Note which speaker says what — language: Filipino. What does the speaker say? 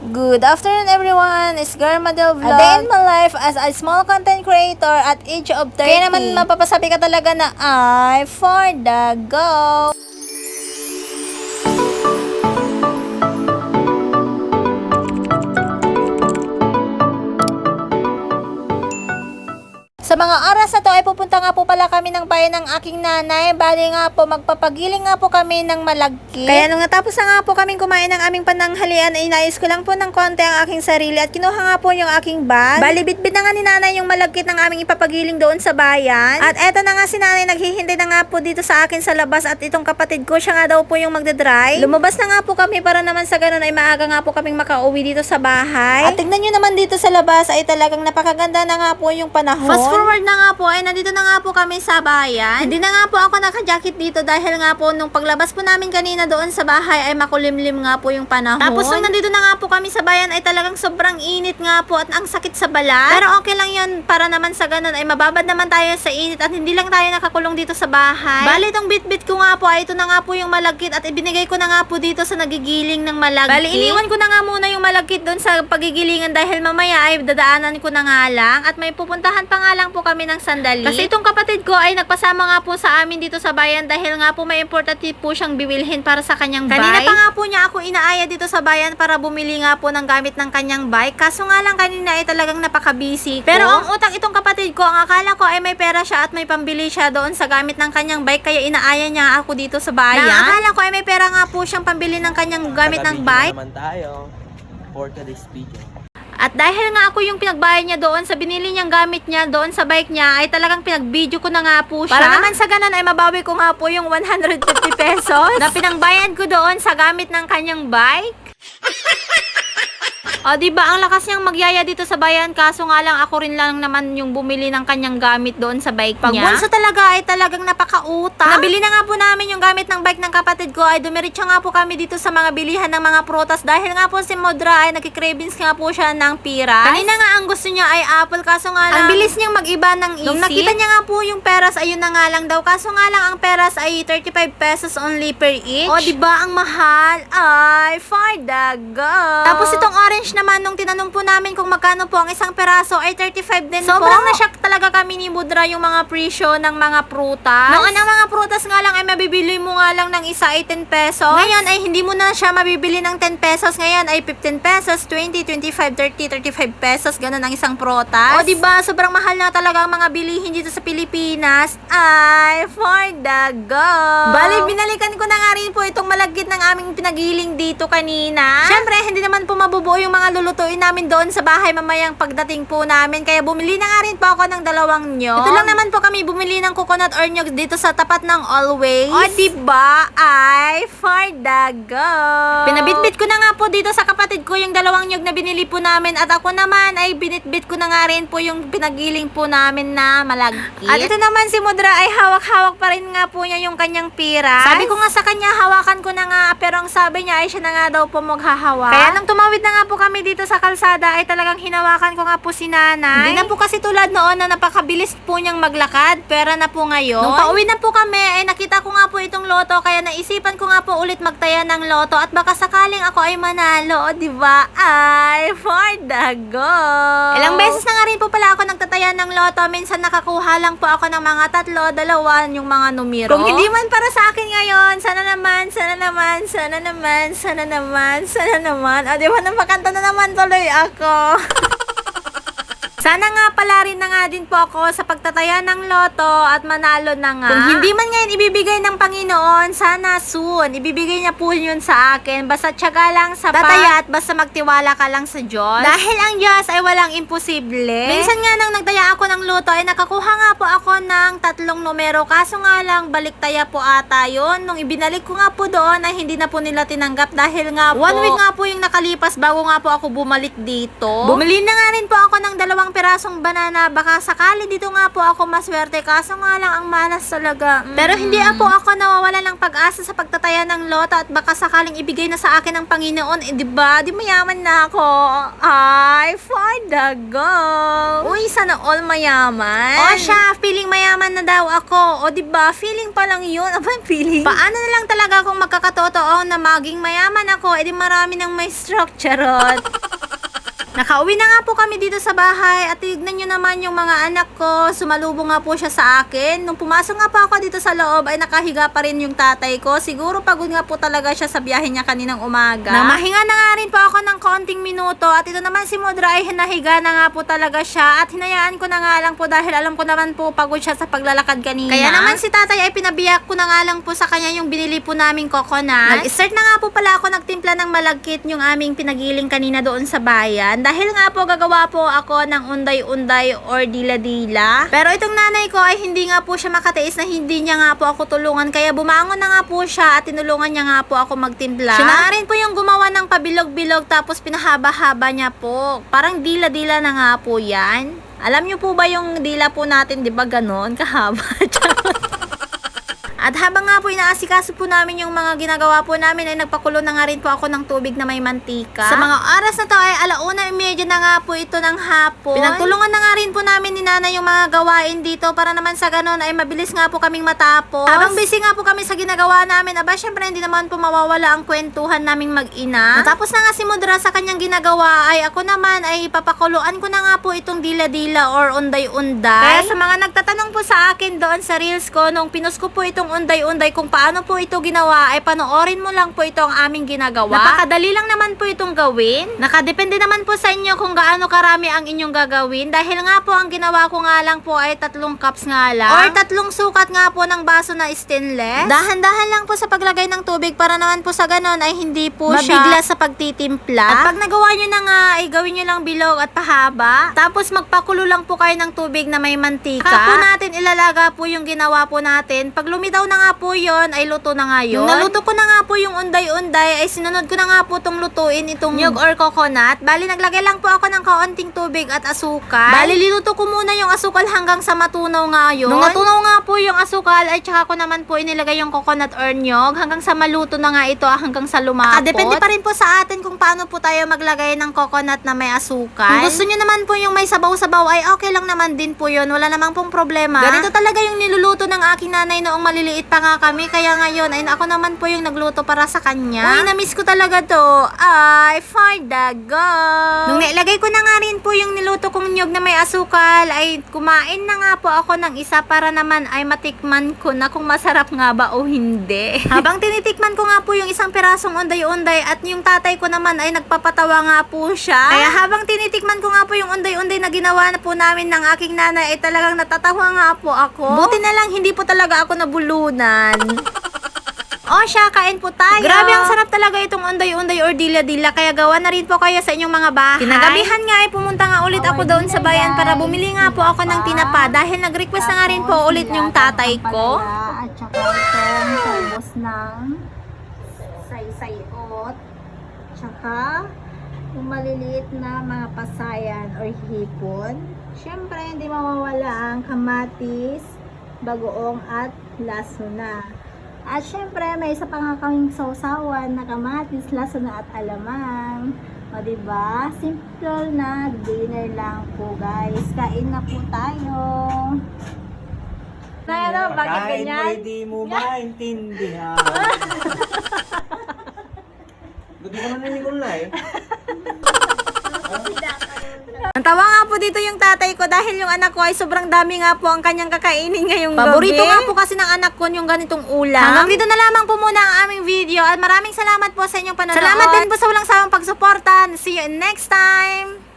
Speaker 1: Good afternoon everyone, it's Girl Madel Vlog. A day in my life as a small content creator at age of 30. Kaya naman mapapasabi ka talaga na I for the go. Sa mga oras na to ay pupunta nga po pala kami ng bayan ng aking nanay. Bali nga po, magpapagiling nga po kami ng malagkit. Kaya nung natapos na nga po kaming kumain ng aming pananghalian, ay inayos ko lang po ng konti ang aking sarili at kinuha nga po yung aking bag. Bali, bitbit na nga ni nanay yung malagkit ng aming ipapagiling doon sa bayan. At eto na nga si nanay, naghihintay na nga po dito sa akin sa labas at itong kapatid ko, siya nga daw po yung magdadrive. Lumabas na nga po kami para naman sa ganun ay maaga nga po kaming makauwi dito sa bahay. At tignan nyo naman dito sa labas ay talagang napakaganda na nga po yung panahon. Fast forward na nga po ay nandito na nga po kami sa bayan. Hindi na nga po ako naka-jacket dito dahil nga po nung paglabas po namin kanina doon sa bahay ay makulimlim nga po yung panahon. Tapos nung nandito na nga po kami sa bayan ay talagang sobrang init nga po at ang sakit sa balat. Pero okay lang yun, para naman sa ganun ay mababad naman tayo sa init at hindi lang tayo nakakulong dito sa bahay. Bali, itong bit-bit ko nga po ay ito na nga po yung malagkit at ibinigay ko na nga po dito sa nagigiling ng malagkit. Bali, iniwan ko na nga muna yung malagkit doon sa pagigilingan dahil mamaya ay dadaanan ko na nga lang at may pupuntahan pa nga lang po kami ng sandali. Kasi itong kapatid ko ay nagpasama nga po sa amin dito sa bayan dahil nga po may importante po siyang bibilhin para sa kanyang bike. Kanina pa nga po niya ako inaaya dito sa bayan para bumili nga po ng gamit ng kanyang bike. Kaso nga lang kanina ay talagang napaka-busy ko. Pero ang utak itong kapatid ko, ang akala ko ay may pera siya at may pambili siya doon sa gamit ng kanyang bike kaya inaaya niya ako dito sa bayan. Ang akala ko ay may pera nga po siyang pambili ng kanyang gamit ng bike.
Speaker 2: Naman tayo for today's video.
Speaker 1: At dahil nga ako yung pinagbayad niya doon sa binili niyang gamit niya doon sa bike niya, ay talagang pinag-video ko na nga po siya. Para naman sa ganun ay mabawi ko nga po yung 150 pesos na pinangbayad ko doon sa gamit ng kanyang bike. O diba, ang lakas niyang magyaya dito sa bayan, kaso nga lang ako rin lang naman yung bumili ng kanyang gamit doon sa bike niya. Pagbunso talaga ay talagang napakautang. Nabili na nga po namin yung gamit ng bike ng kapatid ko, ay dumiretso nga po kami dito sa mga bilihan ng mga prutas dahil nga po si Modra ay nagki-cravings nga po siya ng piras. Kanina nga ang gusto niya ay apple, kaso nga lang ang bilis niyang mag-iba ng isip. Nung nakita niya nga po yung peras, ayun na nga lang daw, kaso nga lang ang peras ay 35 pesos only per each. O diba, ang mahal ay for the go. Tapos itong orange naman, nung tinanong po namin kung magkano po ang isang peraso ay 35 din po. Sobrang na-shock talaga kami ni Mudra yung mga presyo ng mga prutas. Noon ang mga prutas nga lang ay mabibili mo nga lang ng isa ay 10 pesos. Ngayon ay hindi mo na siya mabibili ng 10 pesos. Ngayon ay 15 pesos, 20, 25, 30, 35 pesos. Ganun ang isang prutas. O diba, sobrang mahal na talaga ang mga bilihin dito sa Pilipinas. Ay, for the go. Bali, binalikan ko na nga rin po itong malagkit ng aming pinagiling dito kanina. Siyempre, hindi naman po mabubuo yung mga lulutuin namin doon sa bahay mamayang pagdating po namin. Kaya bumili na nga rin po ako ng 2 nyog. Ito lang naman po kami bumili ng coconut or nyog dito sa tapat ng Always. O diba, ay for the go. Pinabitbit ko na nga po dito sa kapatid ko yung 2 nyog na binili po namin. At ako naman ay binitbit ko na nga rin po yung pinagiling po namin na malagkit. At ito naman si Mudra ay hawak-hawak pa rin nga po niya yung kanyang piras. Sabi ko nga sa kanya, hawakan ko na nga. Pero ang sabi niya ay siya na nga daw po maghahawak. Kaya nung tumawid na nga po kami dito sa kalsada ay talagang hinawakan ko nga po si nanay. Hindi na po kasi tulad noon na napakabilis po niyang maglakad. Pera na po ngayon. Nung pauwi na po kami ay nakita ko nga po itong loto kaya naisipan ko nga po ulit magtaya ng loto at baka sakaling ako ay manalo. O diba? Ay for the go. Ilang beses na nga rin po pala ako nagtataya ng loto. Minsan nakakuha lang po ako ng mga 3, 2 yung mga numero. Kung hindi man para sa akin ngayon, sana naman, sana naman, sana naman, sana naman, sana naman. O diba, napakanta na naman tuloy ako. Sana nga pala rin na nga din po ako sa pagtataya ng loto at manalo na nga. Kung hindi man ngayon ibibigay ng Panginoon, sana soon. Ibibigay niya po yun sa akin. Basta tiyaga lang sa tataya at basta magtiwala ka lang sa Diyos. Dahil ang Diyos ay walang imposible. Minsan nga nang nagtaya ako ng loto ay nakakuha nga po ako ng 3 numero. Kaso nga lang baliktaya po ata yun. Nung ibinalik ko nga po doon ay hindi na po nila tinanggap dahil nga po 1 week nga po yung nakalipas bago nga po ako bumalik dito. Bumili na nga rin po ako ng 2 limang pirasong banana. Baka sakali dito nga po ako maswerte. Kaso nga lang ang malas talaga. Pero hindi po ako nawawala ng pag-asa sa pagtataya ng loto at baka sakaling ibigay na sa akin ng Panginoon. Eh, diba? Di mayaman na ako. Ay, for the go. Uy, sana all mayaman. O siya, feeling mayaman na daw ako. O diba, feeling pa lang yun. Aba, feeling? Paano na lang talaga kung magkakatotoo na maging mayaman ako, edi marami ng may stroke, charot. Nakauwi na nga po kami dito sa bahay at tignan nyo naman yung mga anak ko. Sumalubong nga po siya sa akin. Nung pumasok nga po ako dito sa loob ay nakahiga pa rin yung tatay ko. Siguro pagod nga po talaga siya sa biyahe niya kaninang umaga. Namahinga na nga rin po ako ng konting minuto at ito naman si Mudra ay nahiga na nga po talaga siya at hinayaan ko na nga lang po dahil alam ko naman po pagod siya sa paglalakad kanina. Kaya naman si tatay ay pinabiyak ko na nga lang po sa kanya yung binili po naming coconut. Nag-start na nga po pala ako nagtimpla ng malagkit yung aming pinagiling kanina doon sa bayan. Dahil nga po gagawa po ako ng unday-unday or dila-dila. Pero itong nanay ko ay hindi nga po siya makatiis na hindi niya nga po ako tulungan. Kaya bumangon na nga po siya at tinulungan niya nga po ako magtimpla. Siya na rin po yung gumawa ng pabilog-bilog tapos pinahaba-haba niya po. Parang dila-dila na nga po yan. Alam niyo po ba yung dila po natin, di ba ganon? Kahaba. At habang nga po inaasikaso po namin yung mga ginagawa po namin ay nagpakulo na nga rin po ako ng tubig na may mantika. Sa mga oras na to ay 1:30 na nga po ito ng hapon. Pinagtulungan na nga rin po namin ni Nanay yung mga gawain dito para naman sa ganun ay mabilis nga po kaming matapos. Habang busy nga po kami sa ginagawa namin, aba syempre hindi naman po mawawala ang kwentuhan naming mag-ina. Natapos na nga si Mudra sa kanyang ginagawa ay ako naman ay papakuluan ko na nga po itong dila-dila or unday-unday. Kaya sa mga nagtatanong po sa akin doon sa reels ko nung pinost ko po itong unday-unday kung paano po ito ginawa ay panoorin mo lang po ito ang aming ginagawa. Napakadali lang naman po itong gawin. Nakadepende naman po sa inyo kung gaano karami ang inyong gagawin dahil nga po ang ginawa ko nga lang po ay 3 cups nga lang or 3 sukat nga po ng baso na stainless. Dahan-dahan lang po sa paglagay ng tubig para naman po sa ganon ay hindi po mabigla sa pagtitimpla. At pag nagawa nyo na nga ay gawin nyo lang bilog at pahaba. Tapos magpakulo lang po kayo ng tubig na may mantika. Saka po natin ilalaga po yung ginawa po natin. Pag lumitaw na nga po yon ay luto na nga yun. Nung naluto ko na nga po yung unday-unday ay sinunod ko na nga po itong lutuin itong nyug or coconut. Bali naglagay lang po ako ng kaunting tubig at asukal. Bali liluto ko muna yung asukal hanggang sa matunaw nga yun. Nung natunaw nga po yung asukal ay tsaka ko naman po inilagay yung coconut or nyug hanggang sa maluto na nga ito hanggang sa lumapot. Depende pa rin po sa atin kung paano po tayo maglagay ng coconut na may asukal. Kung gusto nyo naman po yung may sabaw-sabaw ay okay lang naman din po yun. Wala namang pong problema. Ganito talaga yung niluluto ng aking nanay noong maliliit pa nga kami. Kaya ngayon ay ako naman po yung nagluto para sa kanya. Uy, na-miss ko talaga to. Ay, for the go. Nung nailagay ko na nga rin po yung niluto kong nyug na may asukal ay kumain na nga po ako ng isa para naman ay matikman ko na kung masarap nga ba o hindi. Habang tinitikman ko nga po yung isang pirasong unday-unday at yung tatay ko naman ay nagpapatawa nga po siya. Kaya habang tinitikman ko nga po yung unday-unday na ginawa na po namin ng aking nanay ay talagang natatawa nga po ako. Buti na lang hindi po talaga ako nabulunan. O siya, kain po tayo. Grabe, ang sarap talaga itong unday-unday or dila-dila. Kaya gawa na rin po kayo sa inyong mga bahay. Kinagabihan nga ay pumunta nga ulit ako doon sa bayan para bumili nga po ako ng tinapa. Dahil nag-request na nga rin po ulit yung tatay ko.
Speaker 3: At saka itong talbos ng saysayot. Tsaka yung maliliit na mga pasayan or hipon. Siyempre, hindi mawawala ang kamatis, bagoong at lasuna. At syempre, may isa pa nga kaming sausawan na kamatis, lasuna at alamang. O diba? Simple na dinner lang po guys. Kain na po tayo.
Speaker 1: Ano, bakit
Speaker 2: Kahit
Speaker 1: ganyan?
Speaker 2: mo hindi mo maintindihan. Buti ka na nanikulay.
Speaker 1: Natawa nga po dito yung tatay ko dahil yung anak ko ay sobrang dami nga po ang kanyang kakainin ngayong gabi. Paborito nga po kasi ng anak ko yung ganitong ulam. Hanggang dito na lamang po muna ang aming video at maraming salamat po sa inyong panonood. Salamat din po sa walang sawang pagsuporta. See you next time!